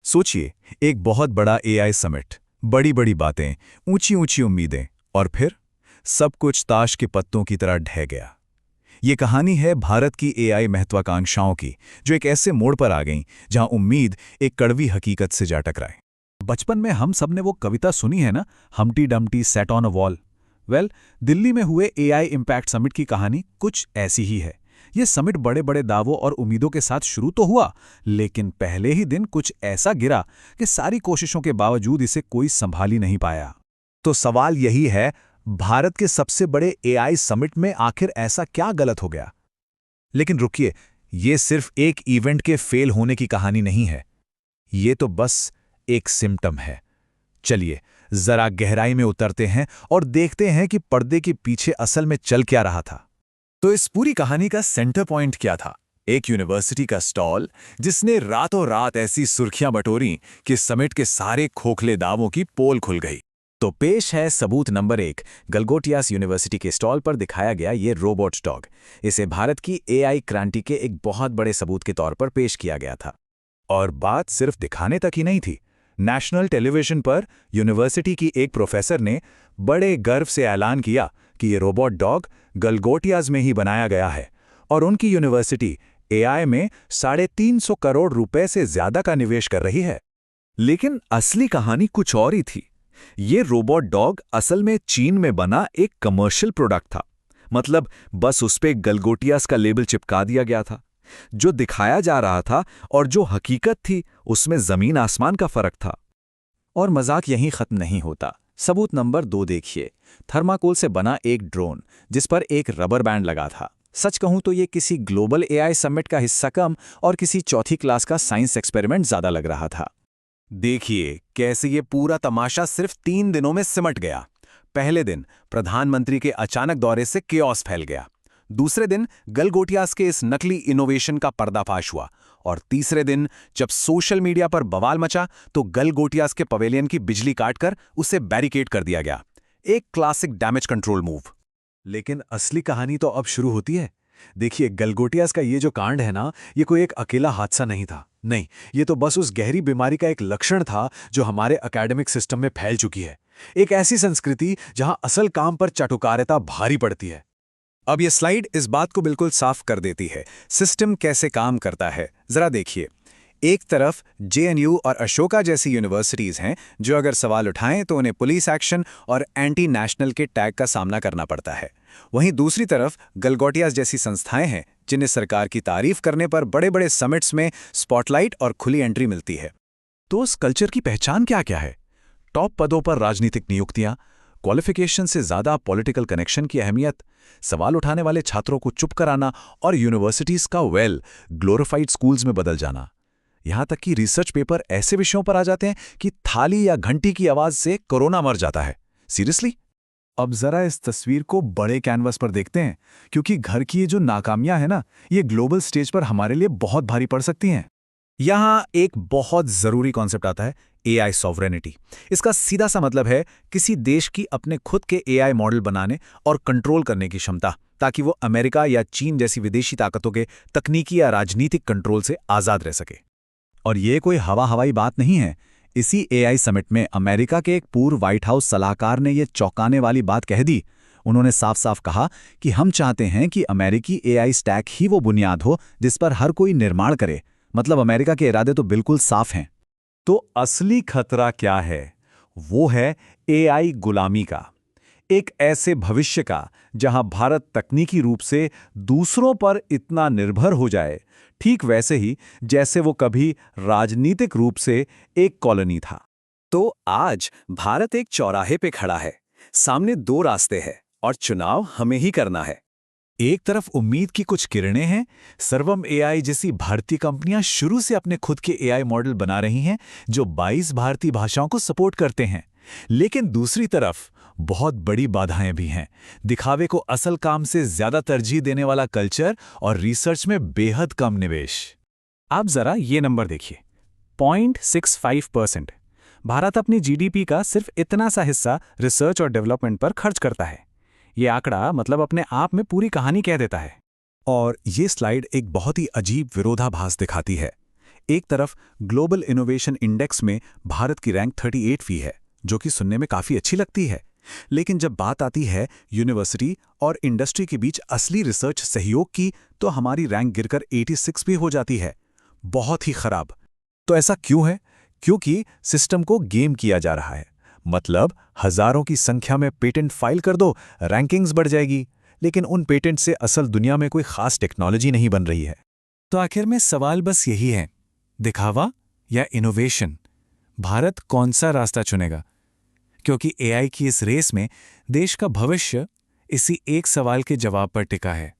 सोचिए, एक बहुत बड़ा एआई समिट, बड़ी बड़ी बातें, ऊंची ऊंची उम्मीदें, और फिर सब कुछ ताश के पत्तों की तरह ढह गया। ये कहानी है भारत की एआई महत्वाकांक्षाओं की, जो एक ऐसे मोड़ पर आ गईं जहां उम्मीद एक कड़वी हकीकत से जा टकराए। बचपन में हम सब ने वो कविता सुनी है ना, Humpty Dumpty sat on a wall. Delhi में हुए एआई इम्पैक्ट समिट की कहानी कुछ ऐसी ही है। ये समिट बड़े बड़े दावों और उम्मीदों के साथ शुरू तो हुआ, लेकिन पहले ही दिन कुछ ऐसा गिरा कि सारी कोशिशों के बावजूद इसे कोई संभाल ही नहीं पाया। तो सवाल यही है, भारत के सबसे बड़े एआई समिट में आखिर ऐसा क्या गलत हो गया? लेकिन रुकिए, ये सिर्फ एक इवेंट के फेल होने की कहानी नहीं है। ये तो बस एक सिम्टम है। चलिए जरा गहराई में उतरते हैं और देखते हैं कि पर्दे के पीछे असल में चल क्या रहा था। तो इस पूरी कहानी का सेंटर पॉइंट क्या था? एक यूनिवर्सिटी का स्टॉल जिसने रातों रात ऐसी सुर्खियां बटोरी कि समिट के सारे खोखले दावों की पोल खुल गई। तो पेश है सबूत नंबर 1। गलगोटियास यूनिवर्सिटी के स्टॉल पर दिखाया गया ये रोबोट डॉग। इसे भारत की एआई क्रांति के एक बहुत बड़े सबूत के तौर पर पेश किया गया था। और बात सिर्फ दिखाने तक ही नहीं थी। नेशनल टेलीविजन पर यूनिवर्सिटी की एक प्रोफेसर ने बड़े गर्व से ऐलान किया कि ये रोबोट डॉग गलगोटियास में ही बनाया गया है और उनकी यूनिवर्सिटी एआई में 350 करोड़ रुपए से ज्यादा का निवेश कर रही है। लेकिन असली कहानी कुछ और ही थी। ये रोबोट डॉग असल में चीन में बना एक कमर्शियल प्रोडक्ट था। मतलब बस उस पे गलगोटियास का लेबल चिपका दिया गया था। जो दिखाया जा रहा था और जो हकीकत थी, उसमें जमीन आसमान का फर्क था। और मजाक यहीं खत्म नहीं होता। सबूत नंबर 2 देखिए, थर्माकोल से बना एक ड्रोन जिस पर एक रबर बैंड लगा था। सच कहूं तो ये किसी ग्लोबल एआई समिट का हिस्सा कम और किसी चौथी क्लास का साइंस एक्सपेरिमेंट ज्यादा लग रहा था। देखिए कैसे ये पूरा तमाशा सिर्फ 3 दिनों में सिमट गया। पहले दिन प्रधानमंत्री के अचानक दौरे से केओस फैल गया। दूसरे दिन गलगोटियास के इस नकली इनोवेशन का पर्दाफाश हुआ। और तीसरे दिन जब सोशल मीडिया पर बवाल मचा तो गलगोटियास के पवेलियन की बिजली काटकर उसे बैरिकेड कर दिया गया। एक क्लासिक डैमेज कंट्रोल मूव। लेकिन असली कहानी तो अब शुरू होती है। देखिए, गलगोटियास का ये जो कांड है ना, ये कोई एक अकेला हादसा नहीं था। नहीं, ये तो बस उस गहरी बीमारी का एक लक्षण था जो हमारे एकेडमिक सिस्टम में फैल चुकी है। एक ऐसी संस्कृति जहां असल काम पर चाटुकारिता भारी पड़ती है। अब ये स्लाइड इस बात को बिल्कुल साफ कर देती है, सिस्टम कैसे काम करता है। जरा देखिए, एक तरफ जेएनयू और अशोका जैसी यूनिवर्सिटीज हैं जो अगर सवाल उठाएं तो उन्हें पुलिस एक्शन और एंटी नेशनल के टैग का सामना करना पड़ता है। वहीं दूसरी तरफ गलगोटियास जैसी संस्थाएं हैं जिन्हें सरकार की तारीफ करने पर बड़े बड़े समिट्स में स्पॉटलाइट और खुली एंट्री मिलती है। तो उस कल्चर की पहचान क्या क्या है? टॉप पदों पर राजनीतिक नियुक्तियां, क्वालिफिकेशन से ज्यादा पॉलिटिकल कनेक्शन की अहमियत, सवाल उठाने वाले छात्रों को चुप कराना और यूनिवर्सिटीज का ग्लोरिफाइड स्कूल्स में बदल जाना। यहां तक कि रिसर्च पेपर ऐसे विषयों पर आ जाते हैं कि थाली या घंटी की आवाज से कोरोना मर जाता है। सीरियसली? अब जरा इस तस्वीर को बड़े कैनवस पर देखते हैं, क्योंकि घर की ये जो नाकामियां है ना, ये ग्लोबल स्टेज पर हमारे लिए बहुत भारी पड़ सकती हैं। यहां एक बहुत जरूरी कॉन्सेप्ट आता है, एआई सॉवरेनिटी। इसका सीधा सा मतलब है किसी देश की अपने खुद के एआई मॉडल बनाने और कंट्रोल करने की क्षमता, ताकि वो अमेरिका या चीन जैसी विदेशी ताकतों के तकनीकी या राजनीतिक कंट्रोल से आजाद रह सके। और ये कोई हवाई बात नहीं है। इसी एआई समिट में अमेरिका के एक पूर्व व्हाइट हाउस सलाहकार ने यह चौंकाने वाली बात कह दी। उन्होंने साफ साफ कहा कि हम चाहते हैं कि अमेरिकी एआई स्टैक ही वो बुनियाद हो जिस पर हर कोई निर्माण करे। मतलब अमेरिका के इरादे तो बिल्कुल साफ हैं। तो असली खतरा क्या है? वो है एआई गुलामी का। एक ऐसे भविष्य का जहां भारत तकनीकी रूप से दूसरों पर इतना निर्भर हो जाए, ठीक वैसे ही जैसे वो कभी राजनीतिक रूप से एक कॉलोनी था। तो आज भारत एक चौराहे पे खड़ा है। सामने 2 रास्ते हैं और चुनाव हमें ही करना है। एक तरफ उम्मीद की कुछ किरणें हैं। सर्वम एआई जैसी भारतीय कंपनियां शुरू से अपने खुद के एआई मॉडल बना रही हैं जो 22 भारतीय भाषाओं को सपोर्ट करते हैं। लेकिन दूसरी तरफ बहुत बड़ी बाधाएं भी हैं। दिखावे को असल काम से ज्यादा तरजीह देने वाला कल्चर और रिसर्च में बेहद कम निवेश। आप जरा ये नंबर देखिए, 0.65%। भारत अपनी जीडीपी का सिर्फ इतना सा हिस्सा रिसर्च और डेवलपमेंट पर खर्च करता है। ये आंकड़ा मतलब अपने आप में पूरी कहानी कह देता है। और ये स्लाइड एक बहुत ही अजीब विरोधाभास दिखाती है। एक तरफ ग्लोबल इनोवेशन इंडेक्स में भारत की रैंक 38वीं है, जो कि सुनने में काफ़ी अच्छी लगती है। लेकिन जब बात आती है यूनिवर्सिटी और इंडस्ट्री के बीच असली रिसर्च सहयोग की, तो हमारी रैंक गिरकर 86 भी हो जाती है। बहुत ही खराब। तो ऐसा क्यों है? क्योंकि सिस्टम को गेम किया जा रहा है। मतलब हजारों की संख्या में पेटेंट फाइल कर दो, रैंकिंग्स बढ़ जाएगी, लेकिन उन पेटेंट से असल दुनिया में कोई खास टेक्नोलॉजी नहीं बन रही है। तो आखिर में सवाल बस यही है, दिखावा या इनोवेशन? भारत कौन सा रास्ता चुनेगा? क्योंकि एआई की इस रेस में देश का भविष्य इसी एक सवाल के जवाब पर टिका है।